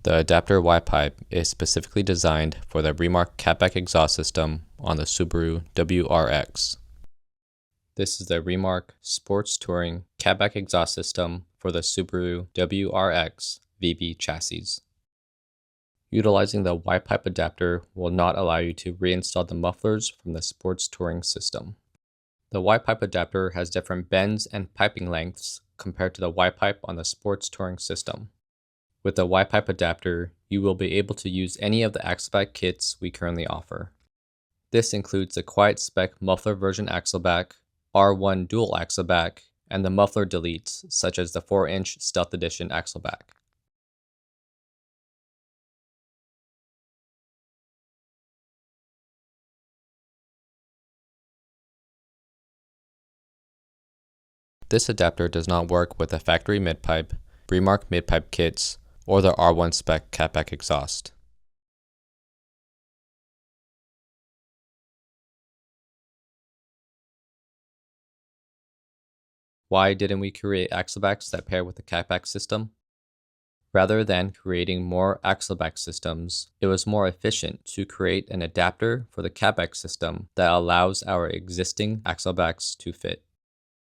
The adapter Y-pipe is specifically designed for the REMARK Catback exhaust system on the Subaru WRX. This is the REMARK Sports Touring Catback exhaust system for the Subaru WRX VB chassis. Utilizing the Y-pipe adapter will not allow you to reinstall the mufflers from the Sports Touring system. The Y-pipe adapter has different bends and piping lengths compared to the Y-pipe on the Sports Touring system. With the Y-pipe adapter, you will be able to use any of the Axleback kits we currently offer. This includes the Quiet Spec Muffler version Axleback, R1 Dual Axleback, and the muffler deletes such as the 4-inch Stealth Edition Axleback. This adapter does not work with the factory mid-pipe, REMARK mid-pipe kits, or the R1 Spec Catback exhaust. Why didn't we create Axlebacks that pair with the Catback system? Rather than creating more Axleback systems, it was more efficient to create an adapter for the Catback system that allows our existing Axlebacks to fit.